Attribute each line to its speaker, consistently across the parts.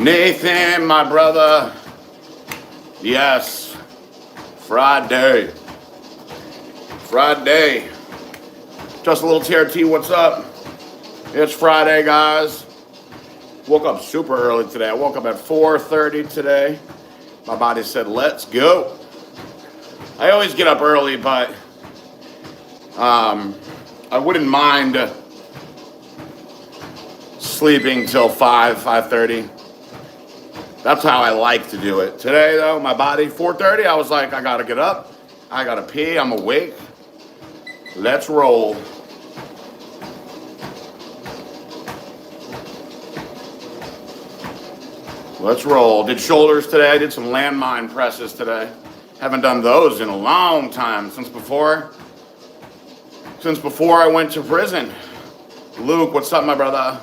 Speaker 1: Nathan, my brother. Yes. Friday. Just a little TRT, what's up? It's Friday, guys. Woke up super early today. I woke up at 4:30 today. My body said, let's go. I always get up early, but I wouldn't mind sleeping till 5:30. That's how I like to do it. Today, though, my body, 4:30, I was like, I gotta get up. I gotta pee. I'm awake. Let's roll. Let's roll. Did shoulders today. I did some landmine presses today. Haven't done those in a long time, since before I went to prison. Luke, what's up, my brother?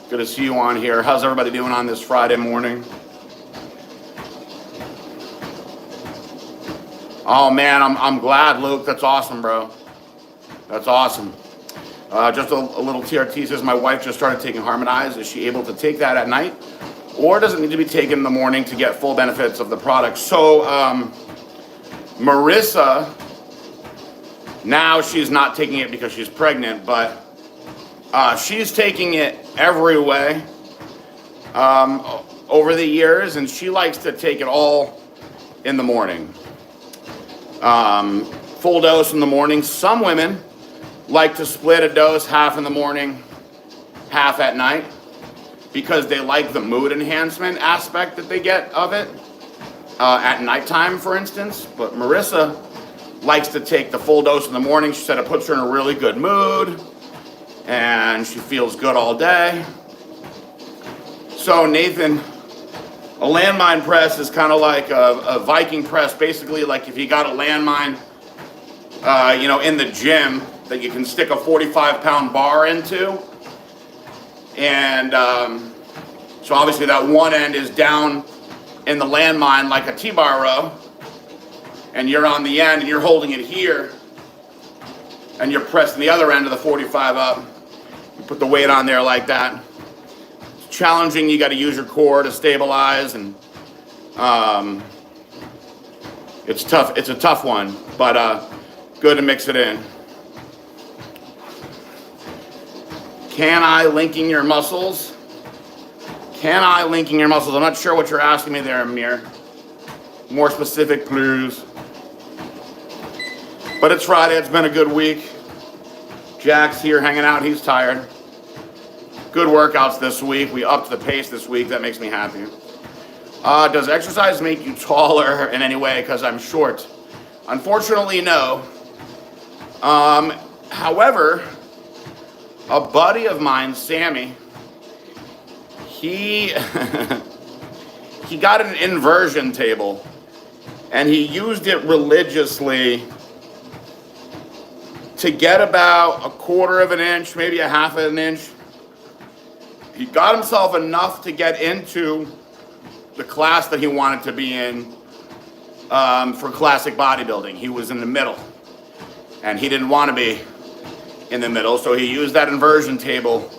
Speaker 1: Good to see you on here. How's everybody doing on this Friday morning? Oh man, I'm glad, Luke. That's awesome, bro. That's awesome. Just a little TRT says my wife just started taking Harmonize. Is she able to take that at night? Or does it need to be taken in the morning to get full benefits of the product? So, Marissa, now she's not taking it because she's pregnant, but she's taking it every way over the years, and she likes to take it all in the morning. Full dose in the morning. Some women like to split a dose, half in the morning, half at night, because they like the mood enhancement aspect that they get of it at nighttime, for instance. But Marissa likes to take the full dose in the morning. She said it puts her in a really good mood, and she feels good all day. So Nathan, a landmine press is kind of like a Viking press, basically like if you got a landmine, in the gym that you can stick a 45-pound bar into. And so obviously that one end is down in the landmine like a T-bar row, and you're on the end and you're holding it here, and you're pressing the other end of the 45 up. You put the weight on there like that. It's challenging. You got to use your core to stabilize, and it's tough. It's a tough one, but good to mix it in. Can I linking your muscles? Can I linking your muscles? I'm not sure what you're asking me there, Amir. More specific, please. But it's Friday. It's been a good week. Jack's here hanging out. He's tired. Good workouts this week. We upped the pace this week. That makes me happy. Does exercise make you taller in any way because I'm short? Unfortunately, no. However, a buddy of mine, Sammy, he got an inversion table, and he used it religiously to get about 1/4 of an inch, maybe a 1/2 of an inch. He got himself enough to get into the class that he wanted to be in for classic bodybuilding. He was in the middle, and he didn't want to be in the middle, so he used that inversion table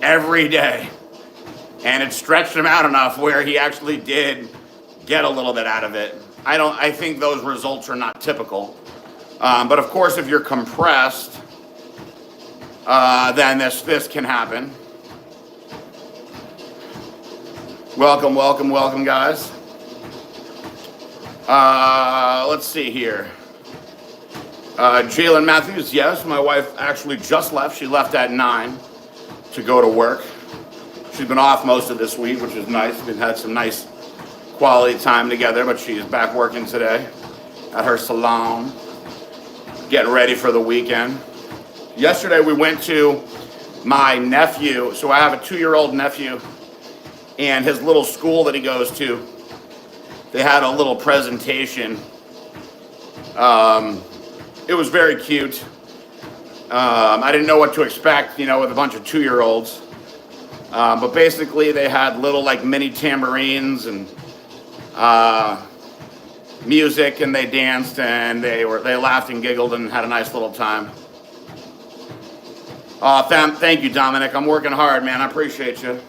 Speaker 1: every day, and it stretched him out enough where he actually did get a little bit out of it. I think those results are not typical, but of course if you're compressed, then this can happen. Welcome guys. Let's see here. Jalen Matthews, yes, my wife actually just left. She left at 9 to go to work. She's been off most of this week, which is nice. We've had some nice quality time together, but she's back working today at her salon, getting ready for the weekend. Yesterday we went to my nephew. So I have a 2-year-old nephew, and his little school that he goes to, they had a little presentation. It was very cute. I didn't know what to expect, with a bunch of 2-year-olds. But basically they had little like mini tambourines and music, and they danced, and they laughed and giggled and had a nice little time. Thank you, Dominic. I'm working hard, man. I appreciate you.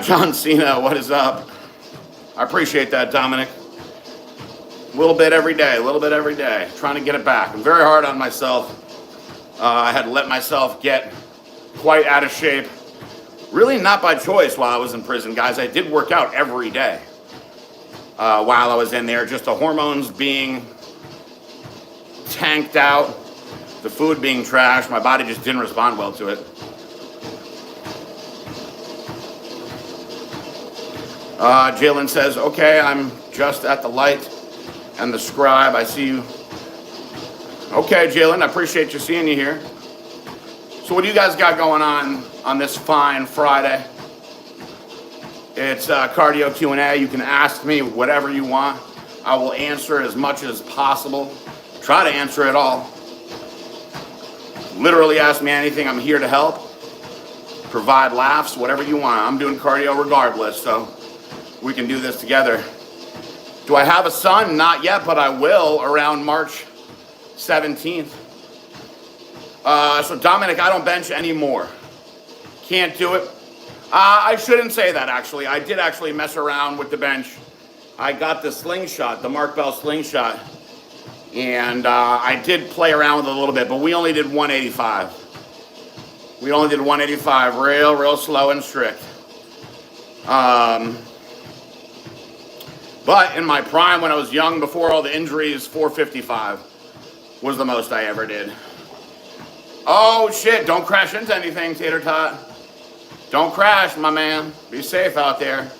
Speaker 1: John Cena, what is up? I appreciate that, Dominic. A little bit every day, trying to get it back. I'm very hard on myself. I had to let myself get quite out of shape. Really not by choice while I was in prison, guys. I did work out every day while I was in there. Just the hormones being tanked out, the food being trashed. My body just didn't respond well to it. Jalen says, okay, I'm just at the light and the scribe. I see you. Okay, Jalen, I appreciate you seeing you here. So what do you guys got going on this fine Friday? It's cardio Q&A. You can ask me whatever you want. I will answer as much as possible. Try to answer it all. Literally ask me anything. I'm here to help. Provide laughs, whatever you want. I'm doing cardio regardless, so we can do this together. Do I have a son? Not yet, but I will around March 17th. So Dominic, I don't bench anymore. Can't do it. I shouldn't say that, actually. I did actually mess around with the bench. I got the slingshot, the Mark Bell slingshot, and I did play around with it a little bit, but we only did 185. We only did 185, real slow and strict. But in my prime, when I was young, before all the injuries, 455 was the most I ever did. Oh shit, don't crash into anything, Tater Tot. Don't crash, my man. Be safe out there.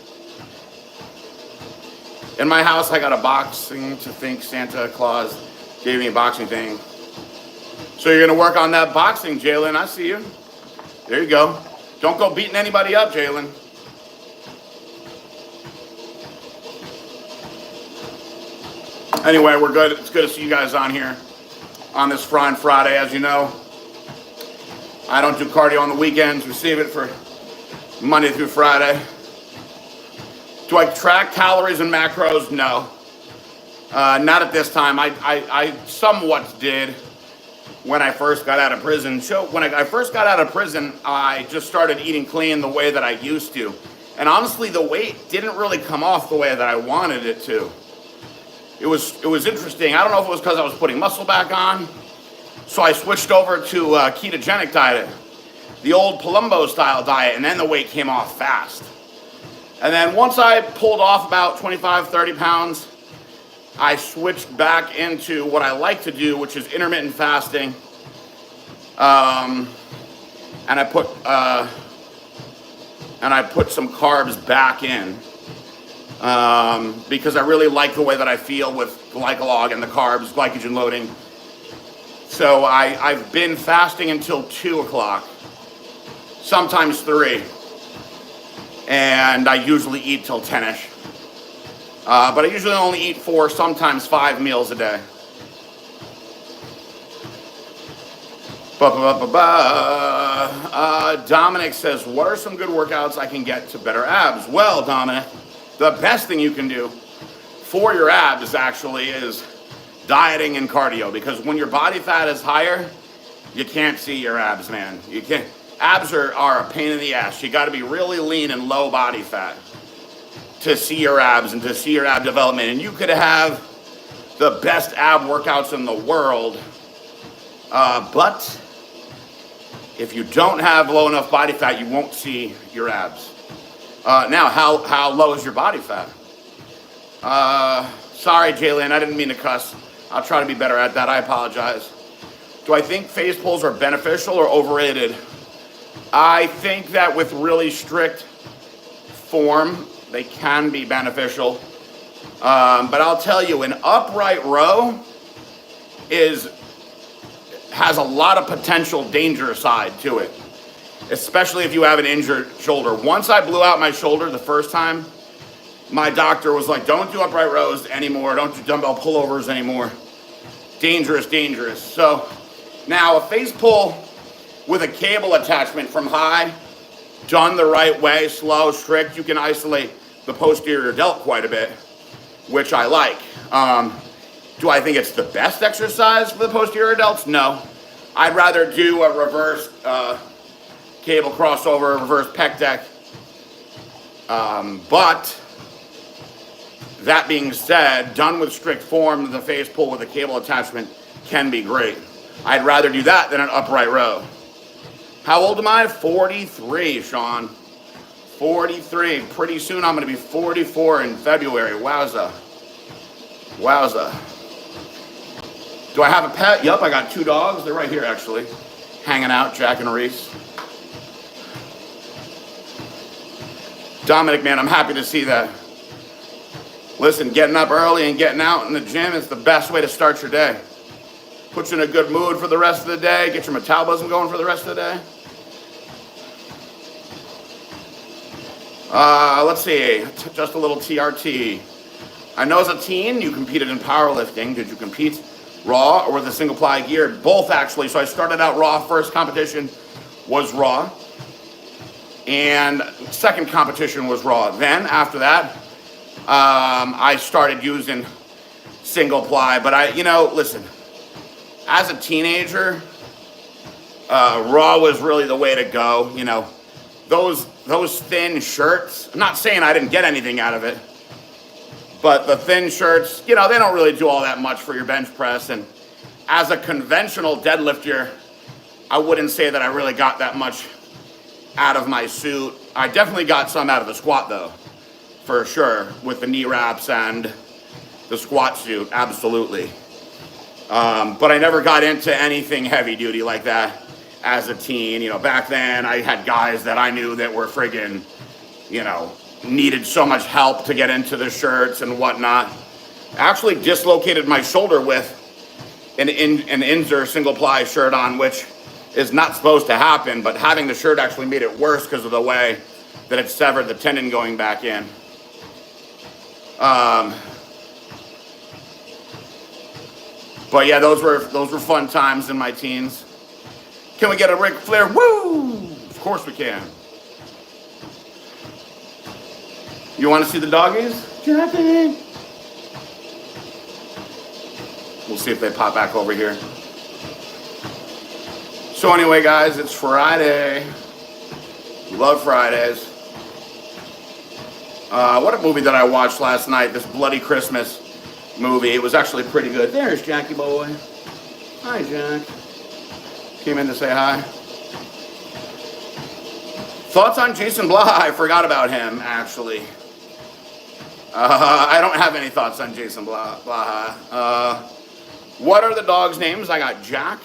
Speaker 1: In my house, I got a boxing to think Santa Claus gave me a boxing thing. So you're gonna work on that boxing, Jalen. I see you. There you go. Don't go beating anybody up, Jalen. Anyway, we're good. It's good to see you guys on here on this fine Friday. As you know, I don't do cardio on the weekends. We save it for Monday through Friday. Do I track calories and macros? No. Not at this time. I somewhat did when I first got out of prison. So when I first got out of prison, I just started eating clean the way that I used to. And honestly, the weight didn't really come off the way that I wanted it to. It was interesting. I don't know if it was because I was putting muscle back on. So I switched over to a ketogenic diet, the old Palumbo style diet, and then the weight came off fast. And then once I pulled off about 25, 30 pounds, I switched back into what I like to do, which is intermittent fasting. And I put some carbs back in. Because I really like the way that I feel with glycolog and the carbs, glycogen loading. So I've been fasting until 2 o'clock, sometimes 3. And I usually eat till 10-ish. But I usually only eat 4, sometimes 5 meals a day. Dominic says, what are some good workouts I can get to better abs? Well, Dominic, the best thing you can do for your abs actually is dieting and cardio, because when your body fat is higher, you can't see your abs, man. You can't. Abs are a pain in the ass. You got to be really lean and low body fat to see your abs and to see your ab development. And you could have the best ab workouts in the world, but if you don't have low enough body fat, you won't see your abs. Now, how low is your body fat? Sorry, Jalen, I didn't mean to cuss. I'll try to be better at that. I apologize. Do I think face pulls are beneficial or overrated? I think that with really strict form, they can be beneficial. But I'll tell you, an upright row has a lot of potential danger side to it, especially if you have an injured shoulder. Once I blew out my shoulder the first time, my doctor was like, don't do upright rows anymore. Don't do dumbbell pullovers anymore. Dangerous, dangerous. So now a face pull with a cable attachment from high, done the right way, slow, strict, you can isolate the posterior delt quite a bit, which I like. Do I think it's the best exercise for the posterior delts? No. I'd rather do a reverse cable crossover, reverse pec deck. But that being said, done with strict form, the face pull with a cable attachment can be great. I'd rather do that than an upright row. How old am I? 43, Sean. 43. Pretty soon I'm going to be 44 in February. Wowza. Wowza. Do I have a pet? Yup, I got 2 dogs. They're right here, actually. Hanging out, Jack and Reese. Dominic, man, I'm happy to see that. Listen, getting up early and getting out in the gym is the best way to start your day. Puts you in a good mood for the rest of the day. Get your metabolism going for the rest of the day. Let's see. Just a little TRT. I know as a teen you competed in powerlifting. Did you compete raw or with a single ply gear? Both, actually. So I started out raw. First competition was raw. And second competition was raw. Then, after that, I started using single ply. But listen, as a teenager, raw was really the way to go. Those thin shirts, I'm not saying I didn't get anything out of it, but the thin shirts, they don't really do all that much for your bench press. And as a conventional deadlifter, I wouldn't say that I really got that much out of my suit. I definitely got some out of the squat, though, for sure, with the knee wraps and the squat suit, absolutely. But I never got into anything heavy duty like that as a teen. Back then I had guys that I knew that were friggin', needed so much help to get into the shirts and whatnot. I actually dislocated my shoulder with an Inzer single ply shirt on, which is not supposed to happen, but having the shirt actually made it worse because of the way that it severed the tendon going back in. But yeah, those were fun times in my teens. Can we get a Ric Flair? Woo! Of course we can. You want to see the doggies? Jackie! We'll see if they pop back over here. So anyway, guys, it's Friday. Love Fridays. What a movie that I watched last night, this Bloody Christmas movie. It was actually pretty good. There's Jackie boy. Hi, Jack. Came in to say hi. Thoughts on Jason Blaha? I forgot about him, actually. I don't have any thoughts on Jason Blaha. What are the dogs' names? I got Jack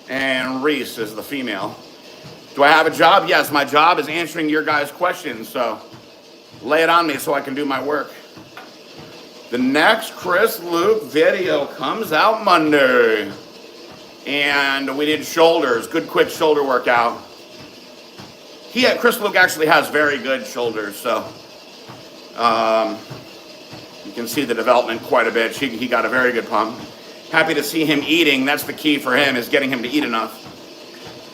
Speaker 1: and Reese is the female. Do I have a job? Yes, my job is answering your guys' questions, so lay it on me so I can do my work. The next Chris Luke video comes out Monday. And we did shoulders, good quick shoulder workout. Chris Luke actually has very good shoulders, so you can see the development quite a bit. He got a very good pump. Happy to see him eating. That's the key for him, is getting him to eat enough.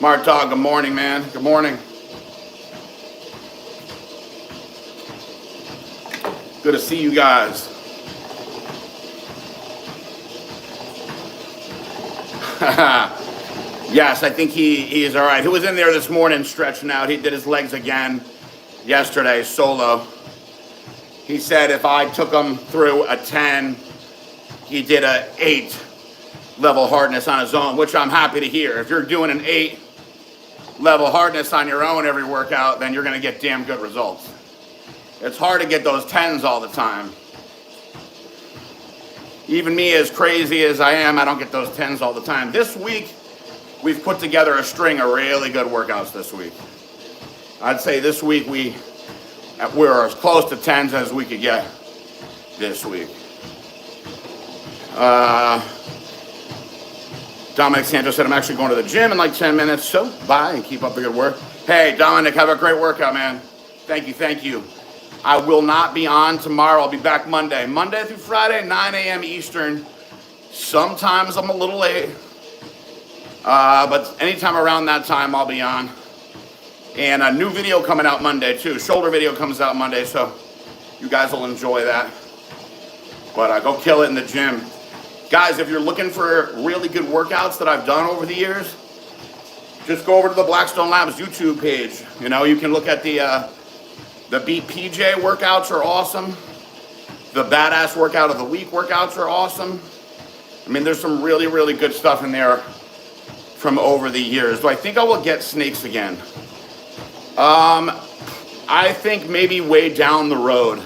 Speaker 1: Mark Dog, good morning, man. Good morning. Good to see you guys. Yes, I think he is all right. He was in there this morning stretching out. He did his legs again yesterday, solo. He said if I took him through a 10, he did a 8 level hardness on his own, which I'm happy to hear. If you're doing an 8 level hardness on your own every workout, then you're going to get damn good results. It's hard to get those 10s all the time. Even me, as crazy as I am, I don't get those 10s all the time. This week, we've put together a string of really good workouts this week. I'd say this week we're as close to 10s as we could get this week. Dominic Santos said, I'm actually going to the gym in like 10 minutes, so bye and keep up the good work. Hey, Dominic, have a great workout, man. Thank you. I will not be on tomorrow. I'll be back Monday. Monday through Friday, 9 a.m. Eastern. Sometimes I'm a little late. But anytime around that time, I'll be on. And a new video coming out Monday, too. Shoulder video comes out Monday, so you guys will enjoy that. But go kill it in the gym. Guys, if you're looking for really good workouts that I've done over the years, just go over to the Blackstone Labs YouTube page. You know, you can look at the Beat PJ workouts are awesome. The Badass Workout of the Week workouts are awesome. I mean, there's some really, really good stuff in there from over the years. Do I think I will get snakes again? I think maybe way down the road,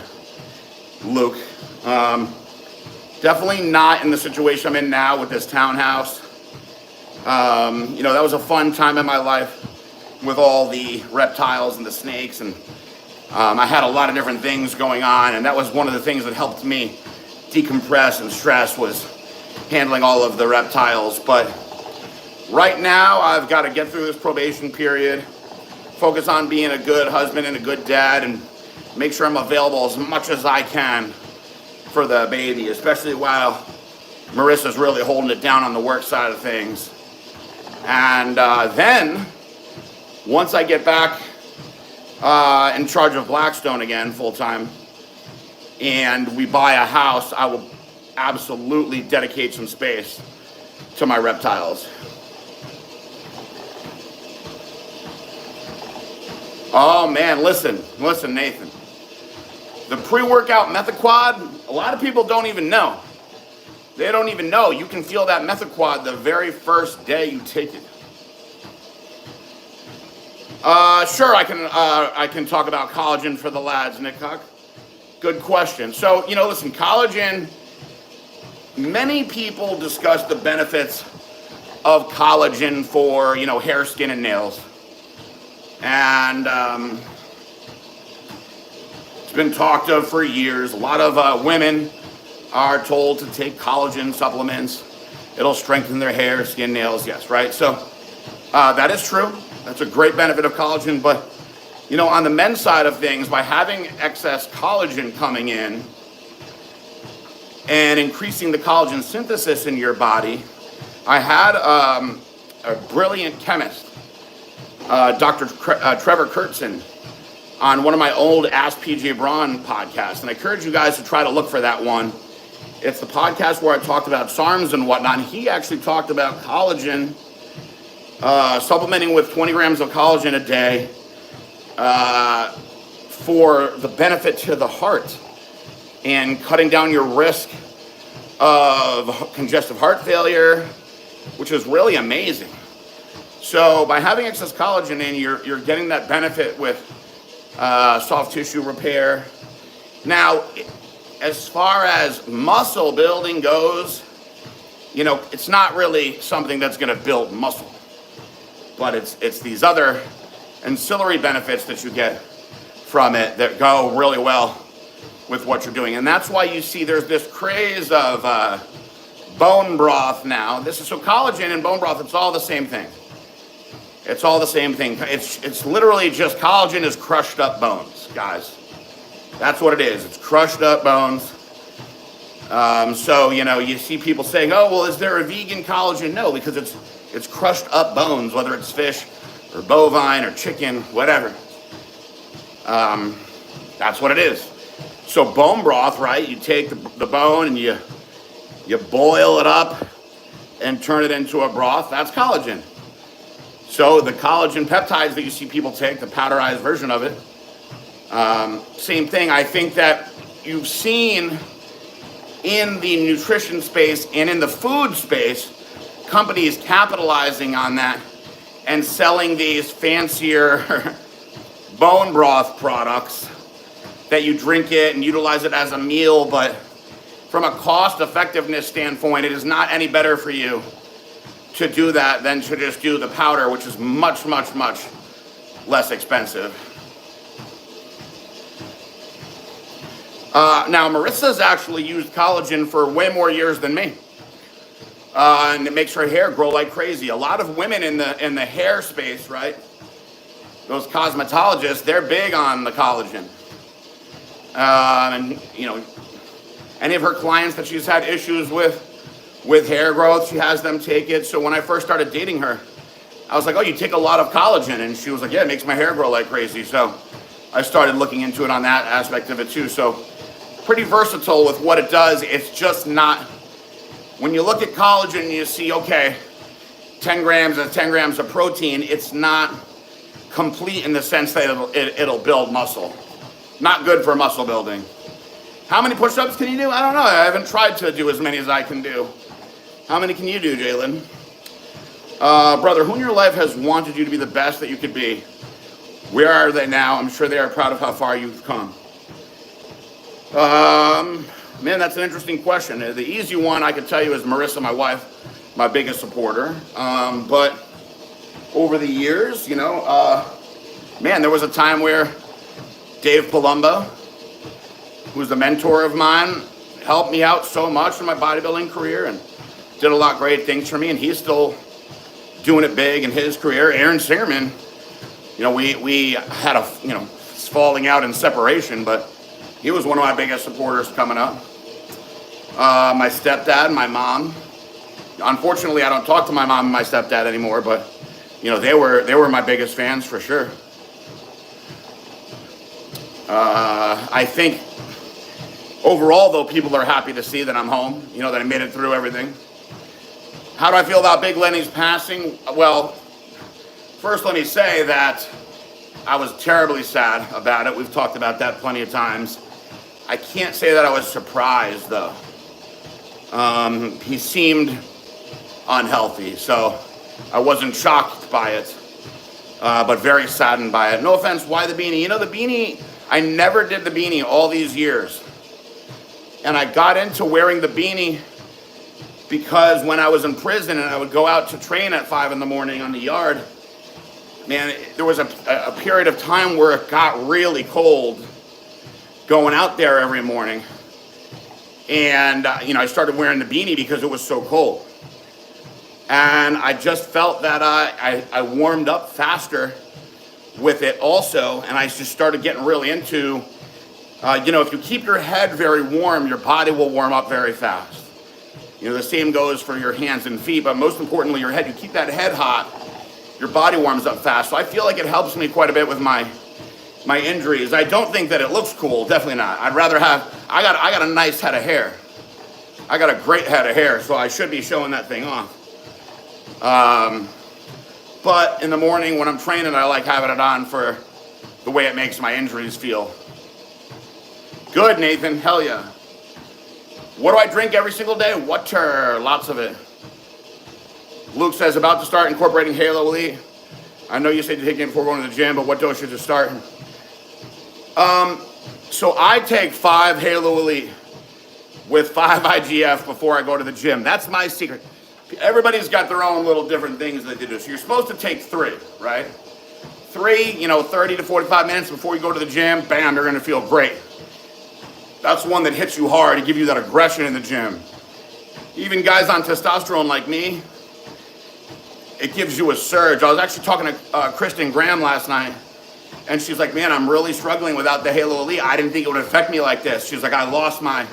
Speaker 1: Luke. Definitely not in the situation I'm in now with this townhouse. You know, that was a fun time in my life with all the reptiles and the snakes, and I had a lot of different things going on, and that was one of the things that helped me decompress and stress, was handling all of the reptiles. But right now, I've got to get through this probation period, focus on being a good husband and a good dad, and make sure I'm available as much as I can for the baby, especially while Marissa's really holding it down on the work side of things. And then, once I get back in charge of Blackstone again, full-time, and we buy a house, I will absolutely dedicate some space to my reptiles. Oh man, listen, Nathan. The pre-workout Methaquad, a lot of people don't even know. They don't even know you can feel that Methaquad the very first day you take it. Sure, I can talk about collagen for the lads, Nick Cock. Good question. So, you know, listen, collagen, many people discuss the benefits of collagen for, you know, hair, skin, and nails. And it's been talked of for years. A lot of women are told to take collagen supplements. It'll strengthen their hair, skin, nails, yes, right? So that is true. That's a great benefit of collagen. But, you know, on the men's side of things, by having excess collagen coming in and increasing the collagen synthesis in your body, I had a brilliant chemist, Dr. Trevor Kurtzen, on one of my old Ask PJ Braun podcasts. And I encourage you guys to try to look for that one. It's the podcast where I talked about SARMs and whatnot. And he actually talked about collagen, supplementing with 20 grams of collagen a day for the benefit to the heart and cutting down your risk of congestive heart failure, which is really amazing. So by having excess collagen in, you're getting that benefit with soft tissue repair. Now, as far as muscle building goes, you know, it's not really something that's going to build muscle, but it's these other ancillary benefits that you get from it that go really well with what you're doing. And that's why you see there's this craze of bone broth now. So collagen and bone broth, it's all the same thing. It's all the same thing. It's literally just collagen is crushed up bones, guys. That's what it is. It's crushed up bones. So, you know, you see people saying, oh, well, is there a vegan collagen? No, because it's crushed up bones, whether it's fish or bovine or chicken, whatever. That's what it is. So bone broth, right? You take the bone and you boil it up and turn it into a broth. That's collagen. So the collagen peptides that you see people take, the powderized version of it, same thing. I think that you've seen in the nutrition space and in the food space, companies capitalizing on that and selling these fancier bone broth products that you drink it and utilize it as a meal, but from a cost effectiveness standpoint, it is not any better for you to do that than to just do the powder, which is much, much, much less expensive. Now, Marissa's actually used collagen for way more years than me. And it makes her hair grow like crazy. A lot of women in the hair space, right? Those cosmetologists, they're big on the collagen. And, you know, any of her clients that she's had issues with hair growth, she has them take it. So when I first started dating her, I was like, oh, you take a lot of collagen? And she was like, yeah, it makes my hair grow like crazy. So I started looking into it on that aspect of it too. So pretty versatile with what it does. It's just not when you look at collagen, you see, okay, 10 grams and 10 grams of protein, it's not complete in the sense that it'll build muscle. Not good for muscle building. How many push-ups can you do? I don't know. I haven't tried to do as many as I can do. How many can you do, Jalen? Brother, who in your life has wanted you to be the best that you could be? Where are they now? I'm sure they are proud of how far you've come. Man, that's an interesting question. The easy one I could tell you is Marissa, my wife, my biggest supporter. But over the years, you know, man, there was a time where Dave Palumbo, who's a mentor of mine, helped me out so much in my bodybuilding career and did a lot of great things for me, and he's still doing it big in his career. Aaron Singerman, you know, we had a, you know, falling out in separation, but he was one of my biggest supporters coming up. My stepdad, my mom. Unfortunately, I don't talk to my mom and my stepdad anymore, but you know, they were my biggest fans for sure. I think overall, though, people are happy to see that I'm home, you know, that I made it through everything. How do I feel about Big Lenny's passing? Well, first let me say that I was terribly sad about it. We've talked about that plenty of times. I can't say that I was surprised, though. He seemed unhealthy, so I wasn't shocked by it, but very saddened by it. No offense, why the beanie? You know, the beanie, I never did the beanie all these years. And I got into wearing the beanie because when I was in prison and I would go out to train at 5 in the morning on the yard, man, there was a period of time where it got really cold going out there every morning. And, you know, I started wearing the beanie because it was so cold. And I just felt that I warmed up faster with it also. And I just started getting really into, you know, if you keep your head very warm, your body will warm up very fast. You know, the same goes for your hands and feet, but most importantly, your head. You keep that head hot, your body warms up fast. So I feel like it helps me quite a bit with my injuries. I don't think that it looks cool, definitely not. I'd rather have, I got a nice head of hair. I got a great head of hair, so I should be showing that thing off. But in the morning when I'm training, I like having it on for the way it makes my injuries feel. Good, Nathan, hell yeah. What do I drink every single day? Water, lots of it. Luke says, about to start incorporating Halo Elite. I know you said to take it before going to the gym, but what dose should you start? So I take 5 Halo Elite with 5 IGF before I go to the gym. That's my secret. Everybody's got their own little different things that they do. So you're supposed to take 3, right? 3, you know, 30 to 45 minutes before you go to the gym, bam, you're gonna feel great. That's one that hits you hard to give you that aggression in the gym. Even guys on testosterone like me, it gives you a surge. I was actually talking to Kristen Graham last night, and she's like, man, I'm really struggling without the Halo Elite. I didn't think it would affect me like this. She's like, I lost my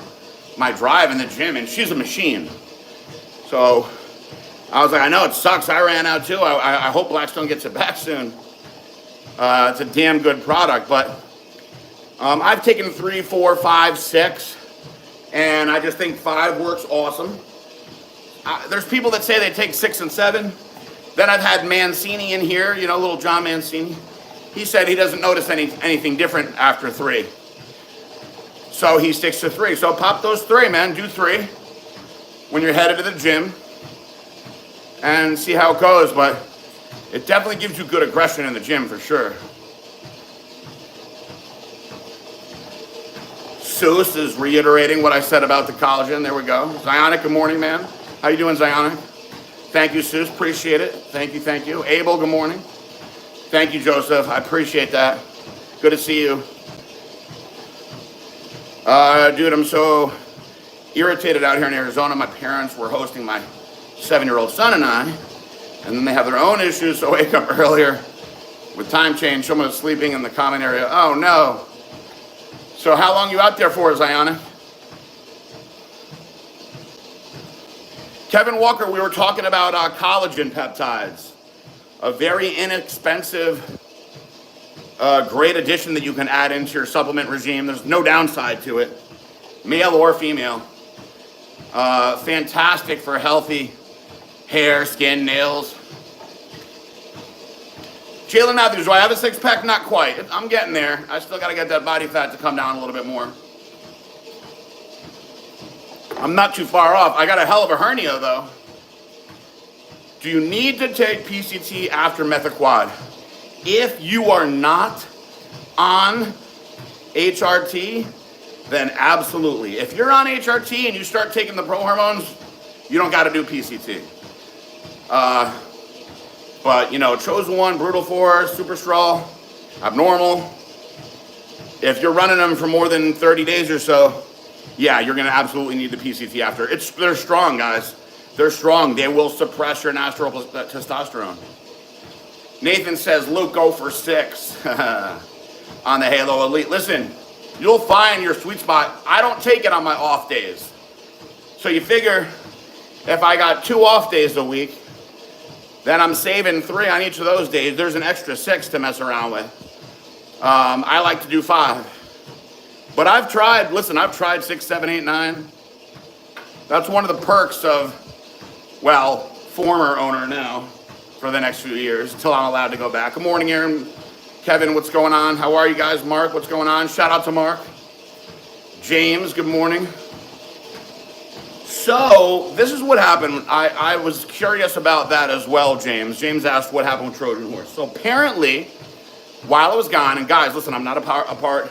Speaker 1: drive in the gym, and she's a machine. So I was like, I know it sucks. I ran out too. I hope Blackstone gets it back soon. It's a damn good product, but I've taken 3, 4, 5, 6, and I just think 5 works awesome. There's people that say they take 6 and 7. Then I've had Mancini in here, you know, little John Mancini. He said he doesn't notice anything different after 3. So he sticks to 3. So pop those 3, man. Do 3 when you're headed to the gym and see how it goes. But it definitely gives you good aggression in the gym for sure. Seuss is reiterating what I said about the collagen. There we go. Zionic, good morning, man. How you doing, Zionic? Thank you, Seuss. Appreciate it. Thank you, thank you. Abel, good morning. Thank you, Joseph. I appreciate that. Good to see you. Dude, I'm so irritated out here in Arizona. My parents were hosting my 7-year-old son and I, and then they have their own issues, so I wake up earlier with time change. Someone is sleeping in the common area. Oh, no. So how long you out there for, Ziona? Kevin Walker, we were talking about collagen peptides. A very inexpensive, great addition that you can add into your supplement regime. There's no downside to it, male or female. Fantastic for healthy hair, skin, nails. Jalen Matthews, do I have a six-pack? Not quite. I'm getting there. I still got to get that body fat to come down a little bit more. I'm not too far off. I got a hell of a hernia, though. Do you need to take PCT after methoquad? If you are not on HRT, then absolutely. If you're on HRT and you start taking the pro hormones, you don't got to do PCT. But, you know, Chosen 1, Brutal 4, Super Straw, Abnormal. If you're running them for more than 30 days or so, yeah, you're going to absolutely need the PCT after. They're strong, guys. They're strong. They will suppress your natural testosterone. Nathan says, Luke, go for 6 on the Halo Elite. Listen, you'll find your sweet spot. I don't take it on my off days. So you figure if I got 2 off days a week, then I'm saving 3 on each of those days. There's an extra 6 to mess around with. I like to do 5. But I've tried 6, 7, 8, 9. That's one of the perks of, well, former owner now for the next few years until I'm allowed to go back. Good morning, Aaron. Kevin, what's going on? How are you guys? Mark, what's going on? Shout out to Mark. James, good morning. So, this is what happened. I was curious about that as well, James. James asked what happened with Trojan Horse. So, apparently, while I was gone, and guys, listen, I'm not a part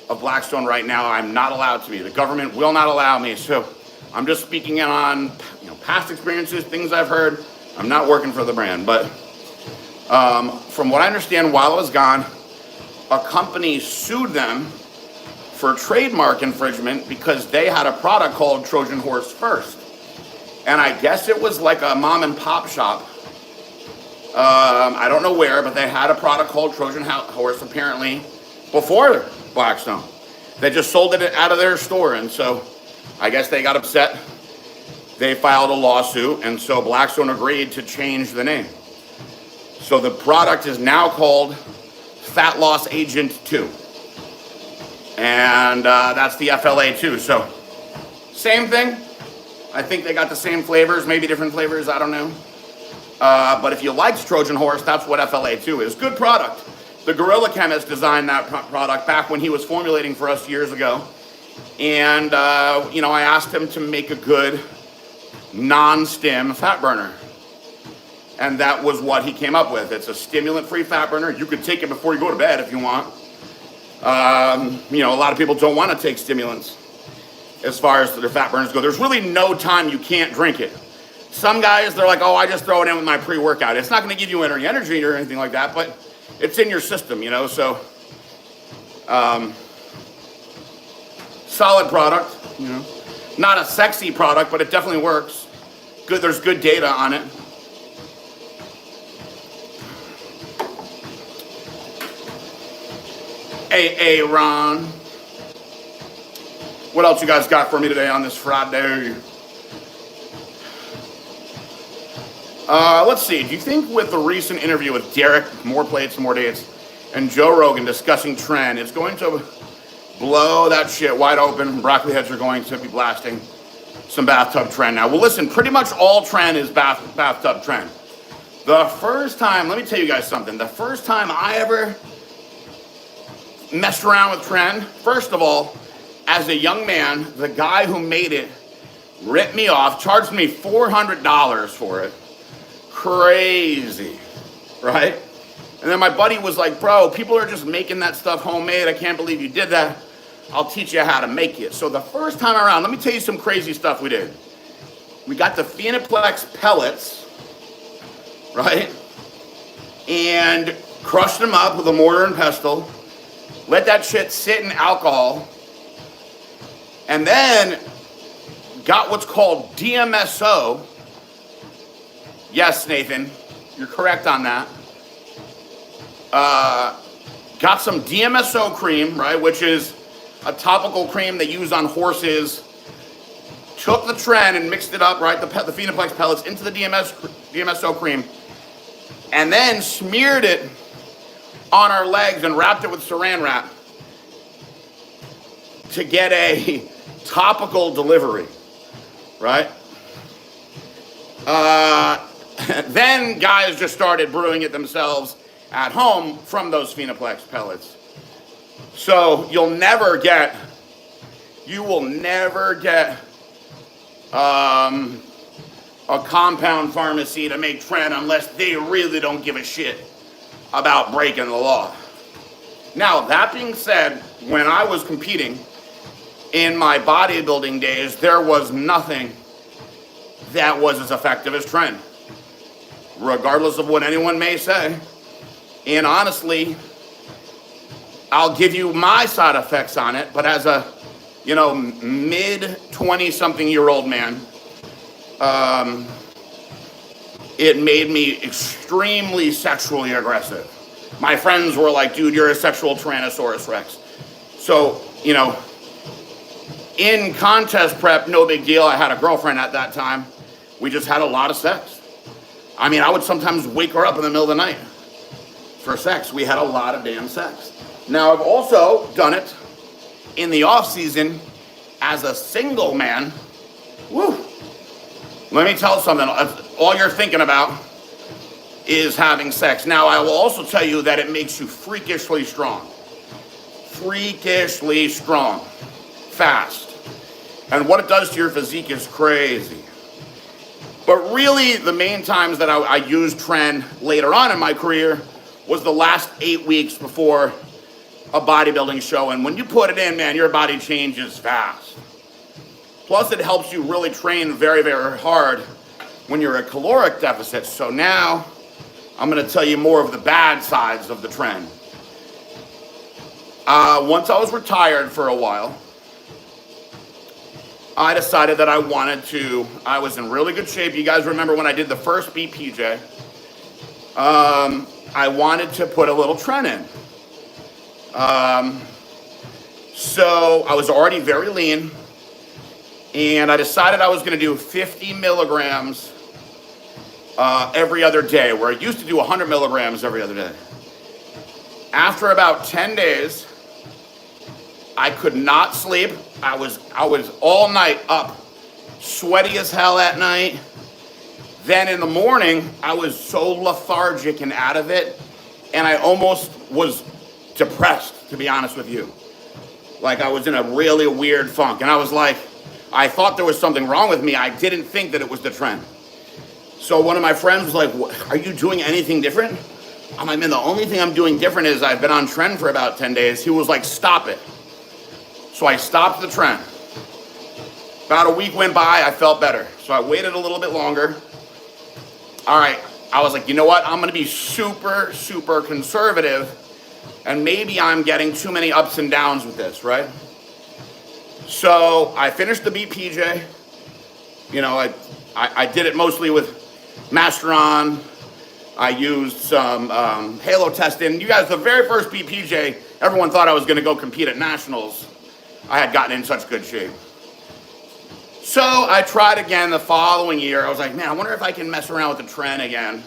Speaker 1: of Blackstone right now. I'm not allowed to be. The government will not allow me. So, I'm just speaking on past experiences, things I've heard. I'm not working for the brand. But from what I understand, while I was gone, a company sued them for trademark infringement because they had a product called Trojan Horse First. And I guess it was like a mom and pop shop. I don't know where, but they had a product called Trojan Horse apparently before Blackstone. They just sold it out of their store. And so I guess they got upset. They filed a lawsuit. And so Blackstone agreed to change the name. So the product is now called Fat Loss Agent 2. And that's the FLA too. So same thing. I think they got the same flavors, maybe different flavors, I don't know. But if you liked Trojan Horse, that's what FLA 2 is. Good product. The Gorilla Chemist designed that product back when he was formulating for us years ago. And, I asked him to make a good non-stim fat burner. And that was what he came up with. It's a stimulant-free fat burner. You could take it before you go to bed if you want. A lot of people don't want to take stimulants as far as their fat burners go. There's really no time you can't drink it. Some guys, they're like, oh, I just throw it in with my pre-workout. It's not going to give you any energy or anything like that, but it's in your system, so solid product, not a sexy product, but it definitely works. Good, there's good data on it. Hey, Ron. What else you guys got for me today on this Friday? Let's see. Do you think with the recent interview with Derek, more plates, more dates, and Joe Rogan discussing Tren, it's going to blow that shit wide open? Broccoli heads are going to be blasting some bathtub Tren now. Well, listen, pretty much all Tren is bathtub Tren. The first time, let me tell you guys something. The first time I ever messed around with Tren, first of all, as a young man, the guy who made it ripped me off, charged me $400 for it. Crazy, right? And then my buddy was like, bro, people are just making that stuff homemade. I can't believe you did that. I'll teach you how to make it. So the first time around, let me tell you some crazy stuff we did. We got the Phenoplex pellets, right? And crushed them up with a mortar and pestle. Let that shit sit in alcohol. And then got what's called DMSO. Yes, Nathan, you're correct on that. Got some DMSO cream, right, which is a topical cream they use on horses. Took the Tren and mixed it up, right, the Phenoplex pellets into the DMSO cream. And then smeared it on our legs and wrapped it with saran wrap to get a topical delivery. right? Then guys just started brewing it themselves at home from those Phenoplex pellets. So you will never get a compound pharmacy to make Tren unless they really don't give a shit about breaking the law. Now, that being said, when I was competing in my bodybuilding days, there was nothing that was as effective as Tren, regardless of what anyone may say. And honestly, I'll give you my side effects on it, but as a, mid 20-something-year-old man, it made me extremely sexually aggressive. My friends were like, dude, you're a sexual Tyrannosaurus Rex. So, in contest prep, no big deal. I had a girlfriend at that time. We just had a lot of sex. I mean, I would sometimes wake her up in the middle of the night for sex. We had a lot of damn sex. Now, I've also done it in the off season as a single man. Woo. Let me tell you something. All you're thinking about is having sex. Now, I will also tell you that it makes you freakishly strong. Freakishly strong. Fast. And what it does to your physique is crazy. But really, the main times that I used Tren later on in my career was the last 8 weeks before a bodybuilding show. And when you put it in, man, your body changes fast. Plus, it helps you really train very, very hard when you're at caloric deficit. So now, I'm going to tell you more of the bad sides of the Tren. Once I was retired for a while, I decided that I was in really good shape. You guys remember when I did the first BPJ, I wanted to put a little Tren in. So I was already very lean, and I decided I was going to do 50 milligrams every other day, where I used to do 100 milligrams every other day. After about 10 days, I could not sleep. I was all night up, sweaty as hell at night. Then in the morning, I was so lethargic and out of it, and I almost was depressed, to be honest with you. Like, I was in a really weird funk, and I was like, I thought there was something wrong with me. I didn't think that it was the Tren. So one of my friends was like, are you doing anything different? I'm like, man, the only thing I'm doing different is I've been on Tren for about 10 days. He was like, stop it. So I stopped the Tren. About a week went by, I felt better. So I waited a little bit longer. All right, I was like, you know what? I'm gonna be super, super conservative, and maybe I'm getting too many ups and downs with this, right? So I finished the BPJ. I did it mostly with Masteron. I used some Halo testing. You guys, the very first BPJ, everyone thought I was gonna go compete at nationals. I had gotten in such good shape. So I tried again the following year. I was like, man, I wonder if I can mess around with the Tren again.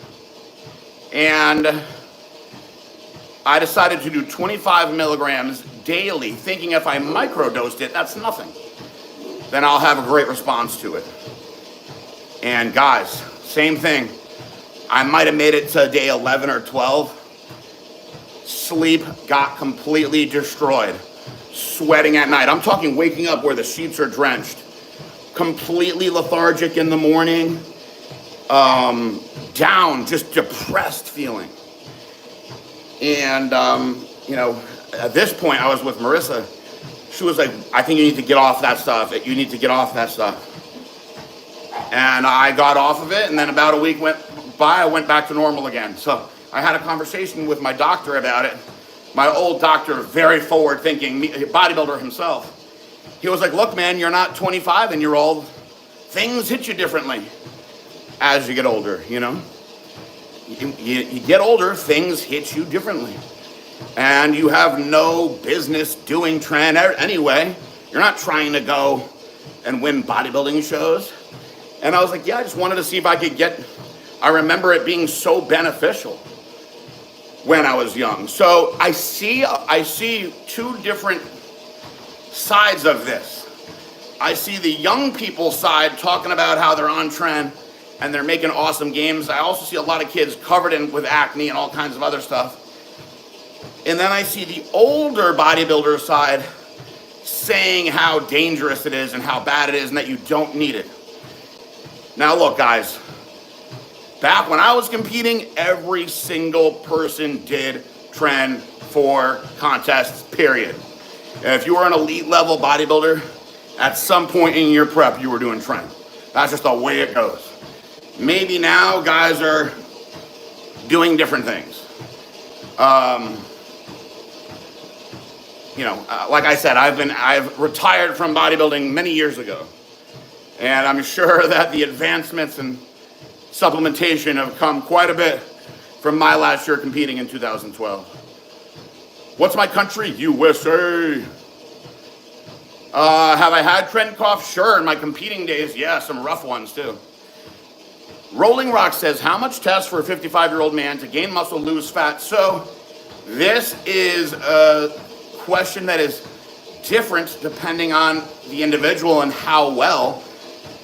Speaker 1: And I decided to do 25 milligrams daily, thinking if I microdosed it, that's nothing. Then I'll have a great response to it. And guys, same thing. I might have made it to day 11 or 12. Sleep got completely destroyed. Sweating at night. I'm talking waking up where the sheets are drenched. Completely lethargic in the morning. Down, just depressed feeling. And, at this point I was with Marissa. She was like, I think you need to get off that stuff. You need to get off that stuff. And I got off of it, and then about a week went by, I went back to normal again. So I had a conversation with my doctor about it. My old doctor, very forward-thinking, bodybuilder himself. He was like, look, man, you're not 25 and you're old. Things hit you differently as you get older, You get older, things hit you differently. And you have no business doing Tren anyway. You're not trying to go and win bodybuilding shows. And I was like, yeah, I just wanted to see if I could I remember it being so beneficial when I was young. So I see two different sides of this. I see the young people side talking about how they're on Tren and they're making awesome games. I also see a lot of kids covered with acne and all kinds of other stuff. And then I see the older bodybuilder side saying how dangerous it is and how bad it is and that you don't need it. Now look, guys, back when I was competing, every single person did Tren for contests, period. And if you were an elite level bodybuilder, at some point in your prep, you were doing Tren. That's just the way it goes. Maybe now guys are doing different things. Like I said, I've retired from bodybuilding many years ago. And I'm sure that the advancements in supplementation have come quite a bit from my last year competing in 2012. What's my country? USA. Have I had Tren cough? Sure, in my competing days, yeah, some rough ones too. Rolling Rock says, how much test for a 55-year-old man to gain muscle, lose fat? So this is a question that is different depending on the individual and how well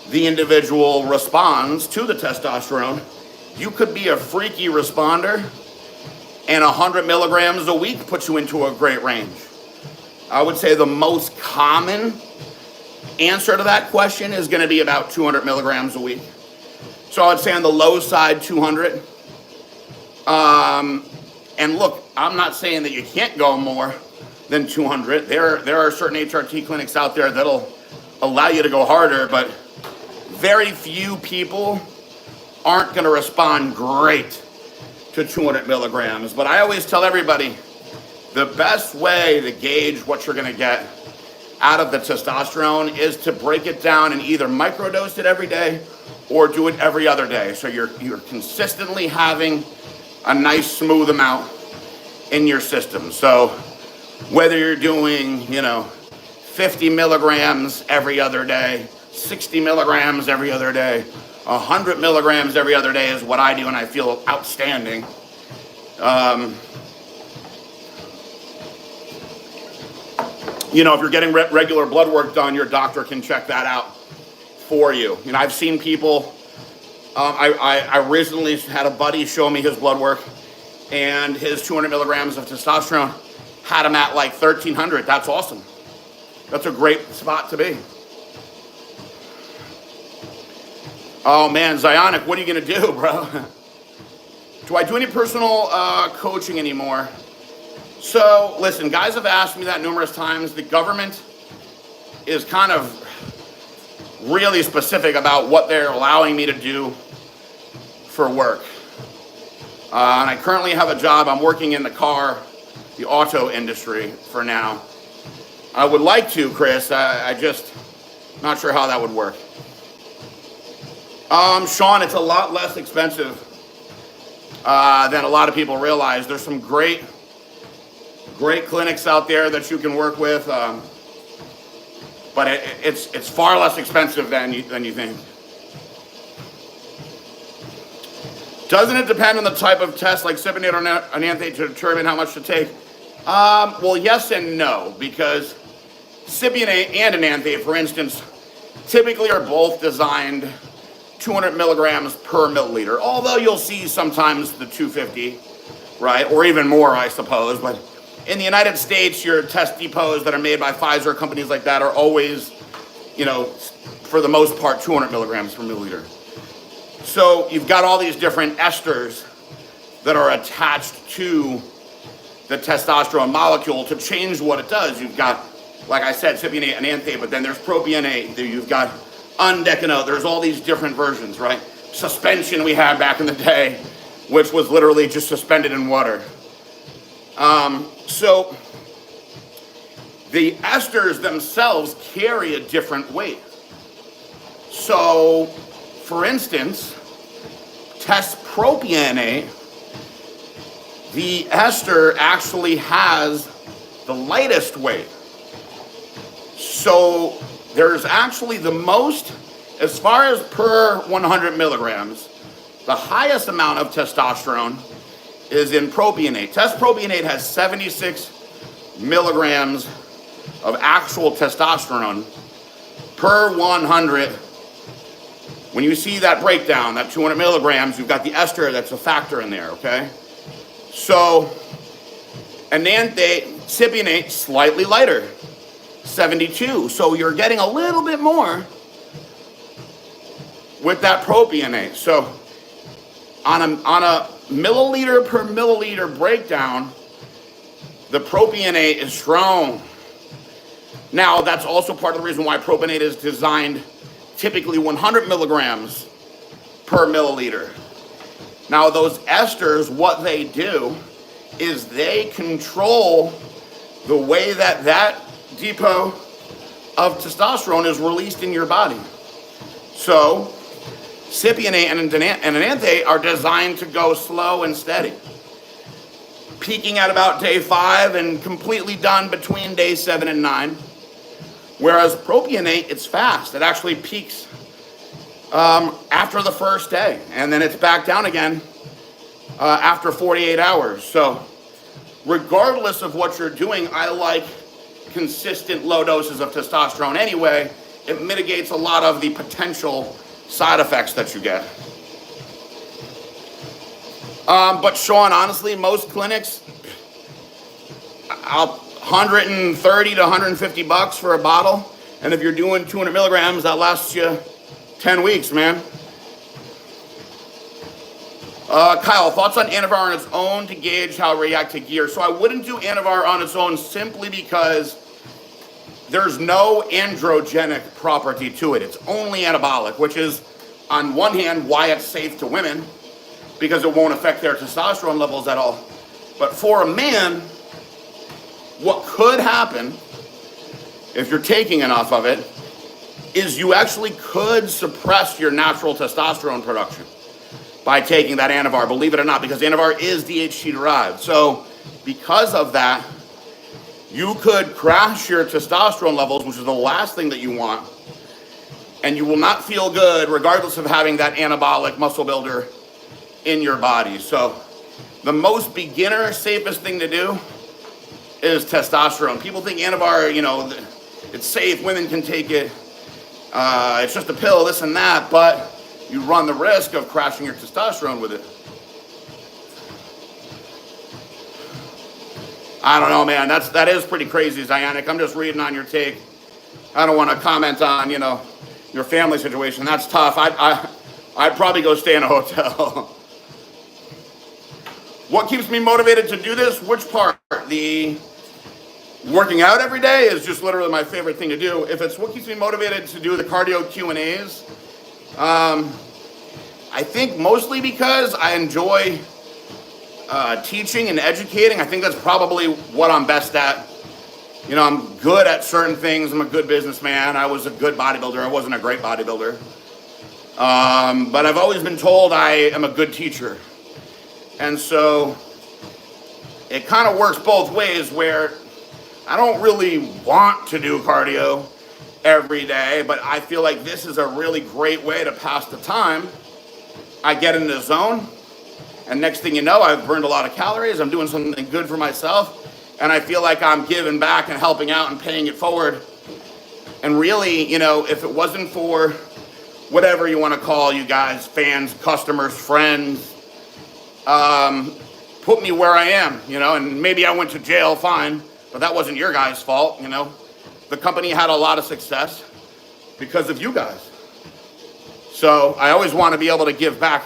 Speaker 1: the individual responds to the testosterone. You could be a freaky responder and 100 milligrams a week puts you into a great range. I would say the most common answer to that question is going to be about 200 milligrams a week. So I would say on the low side, 200. And look, I'm not saying that you can't go more than 200. There are certain HRT clinics out there that'll allow you to go harder, but very few people aren't going to respond great to 200 milligrams. But I always tell everybody, the best way to gauge what you're going to get out of the testosterone is to break it down and either microdose it every day or do it every other day. So you're consistently having a nice smooth amount in your system. So whether you're doing, 50 milligrams every other day, 60 milligrams every other day, 100 milligrams every other day is what I do, and I feel outstanding. If you're getting regular blood work done, your doctor can check that out for you. I've seen people, I recently had a buddy show me his blood work, and his 200 milligrams of testosterone had him at like 1,300. That's awesome. That's a great spot to be. Oh man, Zionic, what are you gonna do, bro? Do I do any personal coaching anymore? So listen, guys have asked me that numerous times. The government is kind of really specific about what they're allowing me to do for work. And I currently have a job. I'm working in the auto industry for now. I would like to, Chris. I just not sure how that would work. Sean, it's a lot less expensive than a lot of people realize. There's some great clinics out there that you can work with, but it's far less expensive than you think. Doesn't it depend on the type of test, like cypionate or enanthate, to determine how much to take? Well, yes and no, because cypionate and enanthate, for instance, typically are both designed 200 milligrams per milliliter, although you'll see sometimes the 250, right, or even more, I suppose. But in the United States, your test depots that are made by Pfizer, companies like that, are always, for the most part, 200 milligrams per milliliter. So you've got all these different esters that are attached to the testosterone molecule to change what it does. You've got, like I said, cypionate and enanthate, but then there's propionate, you've got undecanoate, there's all these different versions, right? Suspension we had back in the day, which was literally just suspended in water. So the esters themselves carry a different weight. So, for instance, test propionate, the ester actually has the lightest weight. So there's actually the most, as far as per 100 milligrams, the highest amount of testosterone is in propionate. Test propionate has 76 milligrams of actual testosterone per 100. When you see that breakdown, that 200 milligrams, you've got the ester that's a factor in there, okay? So, enanthate, cypionate, slightly lighter, 72. So you're getting a little bit more with that propionate. So on a milliliter per milliliter breakdown, the propionate is strong. Now, that's also part of the reason why propionate is designed typically 100 milligrams per milliliter. Now, those esters, what they do is they control the way that that depot of testosterone is released in your body. So, cypionate and enanthate are designed to go slow and steady, peaking at about day 5 and completely done between day 7 and 9. Whereas propionate, it's fast. It actually peaks after the first day, and then it's back down again after 48 hours. So regardless of what you're doing, I like consistent low doses of testosterone anyway. It mitigates a lot of the potential side effects that you get. But Sean, honestly, most clinics, 130 to 150 bucks for a bottle. And if you're doing 200 milligrams, that lasts you 10 weeks, man. Kyle, thoughts on Anavar on its own to gauge how it reacts to gear? So I wouldn't do Anavar on its own simply because there's no androgenic property to it. It's only anabolic, which is on one hand why it's safe to women, because it won't affect their testosterone levels at all. But for a man, what could happen if you're taking enough of it is you actually could suppress your natural testosterone production by taking that Anavar, believe it or not, because Anavar is DHT derived. So because of that, you could crash your testosterone levels, which is the last thing that you want, and you will not feel good regardless of having that anabolic muscle builder in your body. So the most beginner, safest thing to do is testosterone. People think Anavar, you know, it's safe, women can take it, it's just a pill, this and that, but you run the risk of crashing your testosterone with it. I don't know, man, that is pretty crazy, Zionic. I'm just reading on your take. I don't want to comment on, you know, your family situation. That's tough. I'd probably go stay in a hotel. What keeps me motivated to do this? Which part? The working out every day is just literally my favorite thing to do. If it's what keeps me motivated to do the cardio Q&As, I think mostly because I enjoy teaching and educating. I think that's probably what I'm best at. You know, I'm good at certain things. I'm a good businessman. I was a good bodybuilder. I wasn't a great bodybuilder. But I've always been told I am a good teacher. And so it kind of works both ways, where I don't really want to do cardio every day, but I feel like this is a really great way to pass the time. I get in the zone, and next thing you know, I've burned a lot of calories. I'm doing something good for myself, and I feel like I'm giving back and helping out and paying it forward. And really, you know, if it wasn't for whatever you want to call you guys, fans, customers, friends, put me where I am, you know, and maybe I went to jail, fine, but that wasn't your guys' fault, you know. The company had a lot of success because of you guys. So I always want to be able to give back.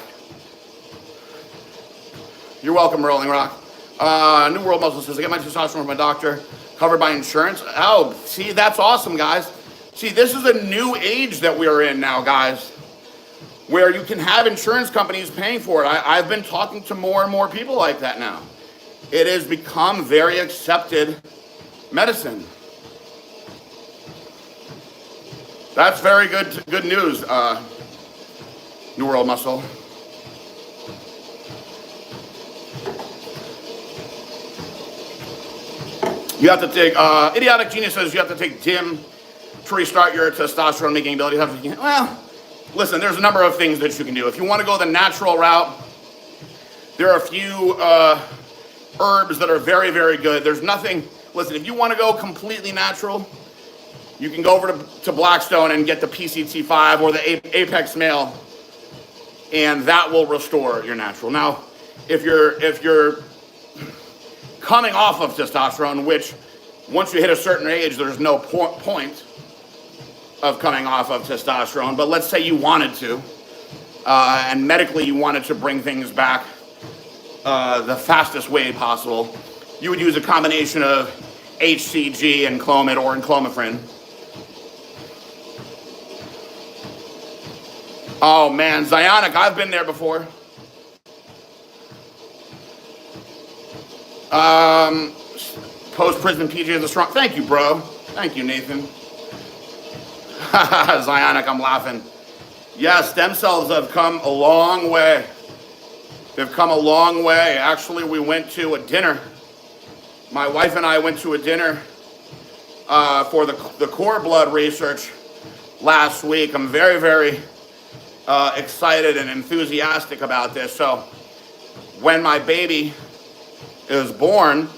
Speaker 1: You're welcome, Rolling Rock. New World Muscle says, I get my testosterone from my doctor, covered by insurance. Oh, see, that's awesome, guys. See, this is a new age that we're in now, guys, where you can have insurance companies paying for it. I've been talking to more and more people like that now. It has become very accepted medicine. That's very good news, New World Muscle. You have to take, Idiotic Genius says you have to take DIM to restart your testosterone making ability. Well, listen, there's a number of things that you can do. If you want to go the natural route, there are a few herbs that are very, very good. There's nothing, listen, if you want to go completely natural, you can go over to Blackstone and get the PCT5 or the Apex Male, and that will restore your natural. Now, if you're coming off of testosterone, which once you hit a certain age, there's no point of coming off of testosterone, but let's say you wanted to, and medically you wanted to bring things back the fastest way possible, you would use a combination of HCG and Clomid or Clomifene. Oh man, Zionic, I've been there before. Post-prison PJ is a strong, thank you, bro. Thank you, Nathan. Zionic, I'm laughing. Yeah, stem cells have come a long way. They've come a long way. Actually, we went to a dinner. My wife and I went to a dinner for the cord blood research last week. I'm very, very excited and enthusiastic about this. So when my baby is born,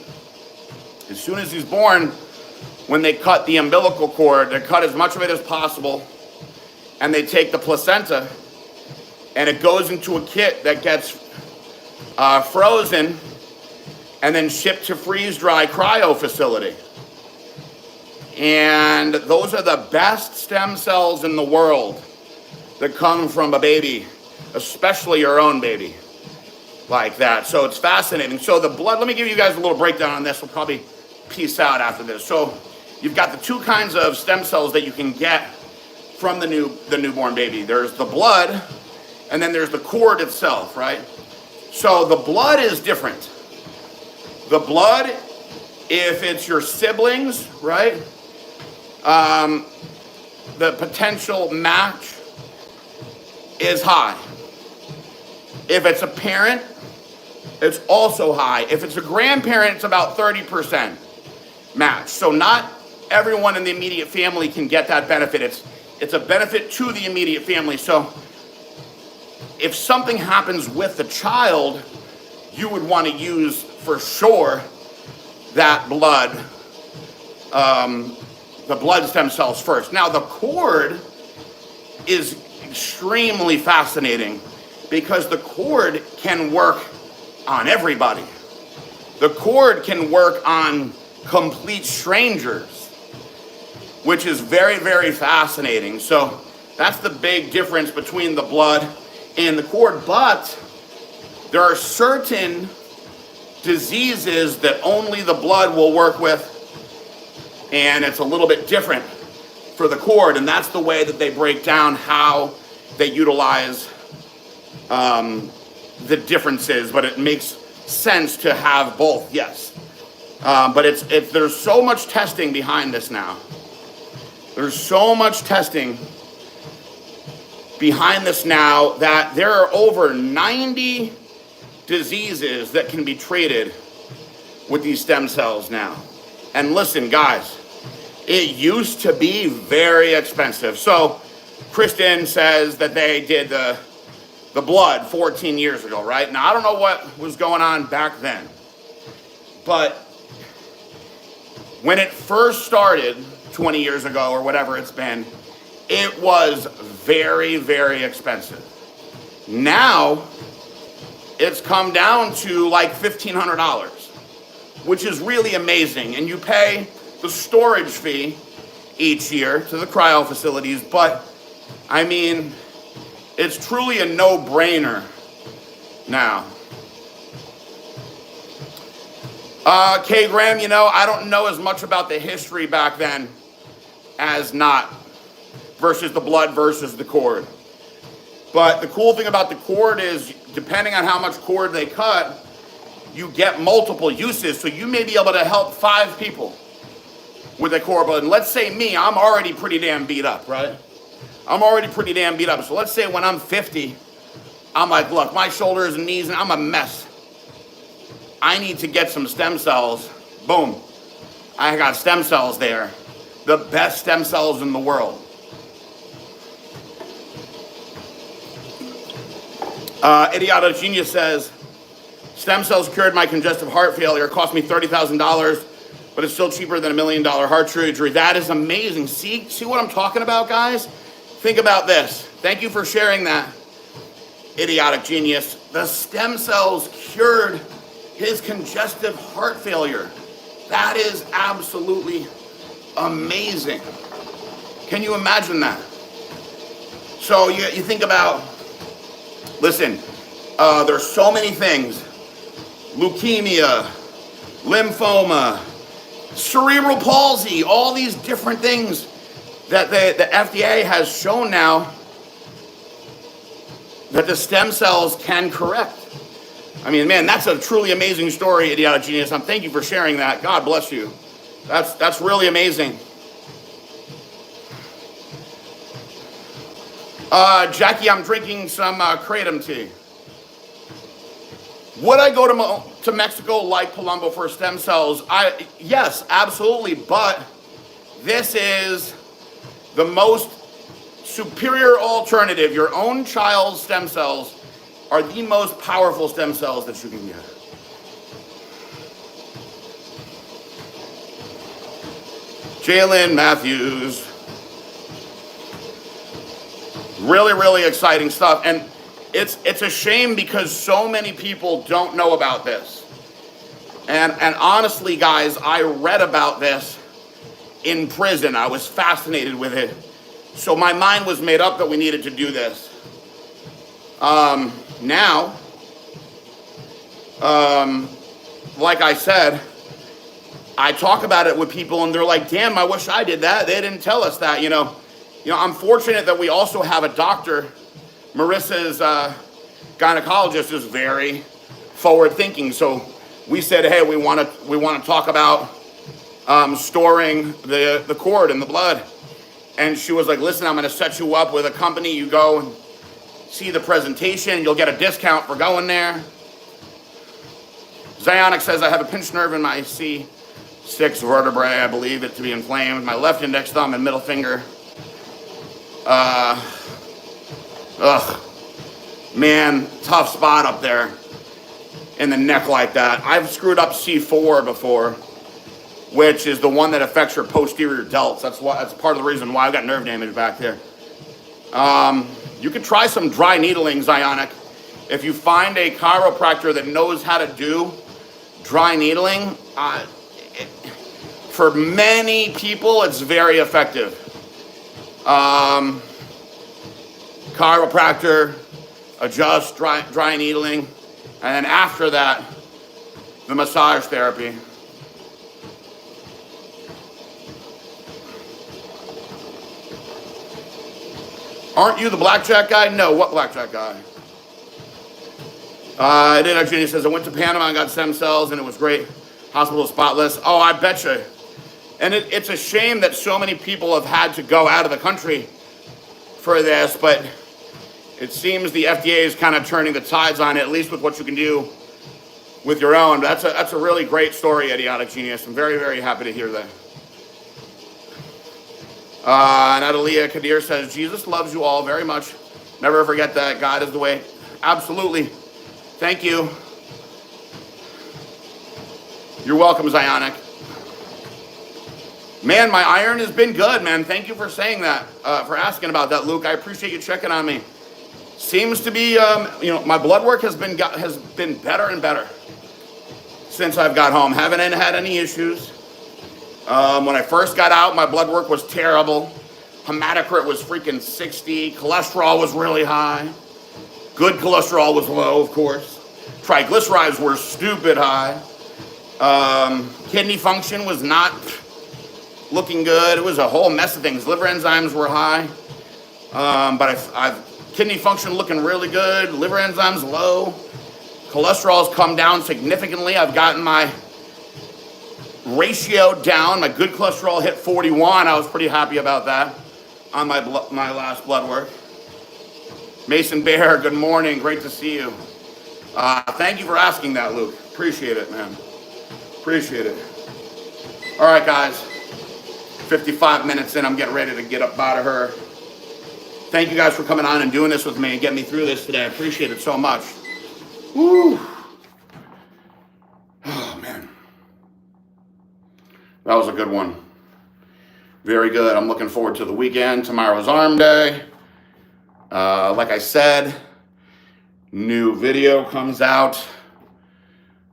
Speaker 1: as soon as he's born, when they cut the umbilical cord, they cut as much of it as possible, and they take the placenta, and it goes into a kit that gets frozen and then shipped to freeze-dry cryo facility. And those are the best stem cells in the world that come from a baby, especially your own baby, like that. So it's fascinating. So the blood, let me give you guys a little breakdown on this. We'll probably peace out after this. So you've got the two kinds of stem cells that you can get from the newborn baby. There's the blood, and then there's the cord itself, right? So the blood is different. The blood, if it's your siblings, right? The potential match is high. If it's a parent, it's also high. If it's a grandparent, it's about 30% match. So not everyone in the immediate family can get that benefit. It's a benefit to the immediate family. So if something happens with the child, you would want to use for sure that blood, the blood stem cells first. Now the cord is extremely fascinating because the cord can work on everybody. The cord can work on complete strangers, which is very, very fascinating. So that's the big difference between the blood and the cord. But there are certain diseases that only the blood will work with, and it's a little bit different for the cord, and that's the way that they break down how they utilize the differences, but it makes sense to have both, yes. But there's so much testing behind this now. There's so much testing behind this now that there are over 90 diseases that can be treated with these stem cells now. And listen, guys, it used to be very expensive. So Kristen says that they did the blood 14 years ago, right? Now, I don't know what was going on back then, but when it first started 20 years ago or whatever it's been, it was very, very expensive. Now, it's come down to like $1,500, which is really amazing. And you pay the storage fee each year to the cryo facilities, but I mean, it's truly a no-brainer now. K. Graham, you know, I don't know as much about the history back then as not versus the blood versus the cord. But the cool thing about the cord is, depending on how much cord they cut, you get multiple uses. So you may be able to help 5 people with a cord blood. And let's say me, I'm already pretty damn beat up, right? I'm already pretty damn beat up. So let's say when I'm 50, I'm like, look, my shoulders and knees, and I'm a mess. I need to get some stem cells. Boom. I got stem cells there. The best stem cells in the world. Idioto Genius says, stem cells cured my congestive heart failure. It cost me $30,000. but it's still cheaper than $1 million heart surgery. That is amazing. See what I'm talking about, guys? Think about this. Thank you for sharing that, idiotic genius. The stem cells cured his congestive heart failure. That is absolutely amazing. Can you imagine that? So you think about, listen, there's so many things. Leukemia, lymphoma, cerebral palsy, all these different things that the FDA has shown now that the stem cells can correct. I mean, man, that's a truly amazing story, idiotic genius. Thank you for sharing that. God bless you. That's really amazing. Jackie, I'm drinking some kratom tea. Would I go to Mexico like Palumbo for stem cells? Yes, absolutely. But this is the most superior alternative. Your own child's stem cells are the most powerful stem cells that you can get. Jalen Matthews. Really, really exciting stuff. And it's a shame because so many people don't know about this. And honestly, guys, I read about this in prison. I was fascinated with it. So my mind was made up that we needed to do this. Now, like I said, I talk about it with people and they're like, damn, I wish I did that. They didn't tell us that, you know. I'm fortunate that we also have a doctor. Marissa's gynecologist is very forward thinking. So we said, hey, we want to talk about storing the cord in the blood. And she was like, listen, I'm going to set you up with a company. You go and see the presentation. You'll get a discount for going there. Zionic says, I have a pinched nerve in my C6 vertebrae. I believe it to be inflamed. My left index thumb and middle finger. Man, tough spot up there in the neck like that. I've screwed up C4 before, which is the one that affects your posterior delts. That's part of the reason why I've got nerve damage back there. You could try some dry needling, Zionic. If you find a chiropractor that knows how to do dry needling, for many people, it's very effective. Chiropractor, adjust, dry needling, and then after that, the massage therapy. Aren't you the blackjack guy? No, what blackjack guy? Then Virginia says, I went to Panama and got stem cells and it was great. Hospital spotless. Oh, I betcha. And it's a shame that so many people have had to go out of the country for this, but it seems the FDA is kind of turning the tides on it, at least with what you can do with your own. That's a really great story, idiotic genius. I'm very, very happy to hear that. Natalia Kadir says, Jesus loves you all very much. Never forget that. God is the way. Absolutely. Thank you. You're welcome, Zionic. Man, my iron has been good, man. Thank you for saying that, for asking about that, Luke. I appreciate you checking on me. Seems to be, my blood work has been better and better since I've got home. Haven't had any issues. When I first got out, my blood work was terrible. Hematocrit was freaking 60. Cholesterol was really high. Good cholesterol was low, of course. Triglycerides were stupid high. Kidney function was not looking good. It was a whole mess of things. Liver enzymes were high. But I've kidney function looking really good. Liver enzymes low. Cholesterol's come down significantly. I've gotten my ratio down. My good cholesterol hit 41. I was pretty happy about that on my last blood work. Mason Bear, good morning. Great to see you. Thank you for asking that, Luke. Appreciate it, man. Appreciate it. All right, guys. 55 minutes in, I'm getting ready to get up out of her. Thank you guys for coming on and doing this with me and getting me through this today. I appreciate it so much. Woo. Oh, man. That was a good one. Very good. I'm looking forward to the weekend. Tomorrow's arm day. Like I said, new video comes out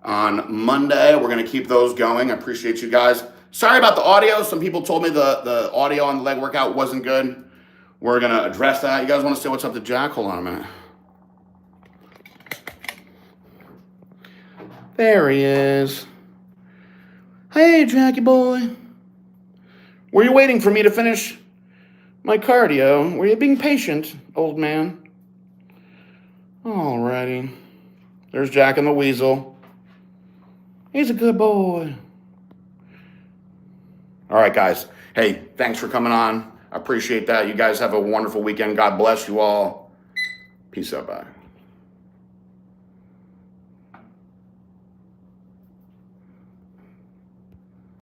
Speaker 1: on Monday. We're going to keep those going. I appreciate you guys. Sorry about the audio. Some people told me the audio on the leg workout wasn't good. We're going to address that. You guys want to say what's up to Jack? Hold on a minute. There he is. Hey, Jackie boy. Were you waiting for me to finish my cardio? Were you being patient, old man? Alrighty. There's Jack and the Weasel. He's a good boy. All right, guys. Hey, thanks for coming on. I appreciate that. You guys have a wonderful weekend. God bless you all. Peace out. Bye.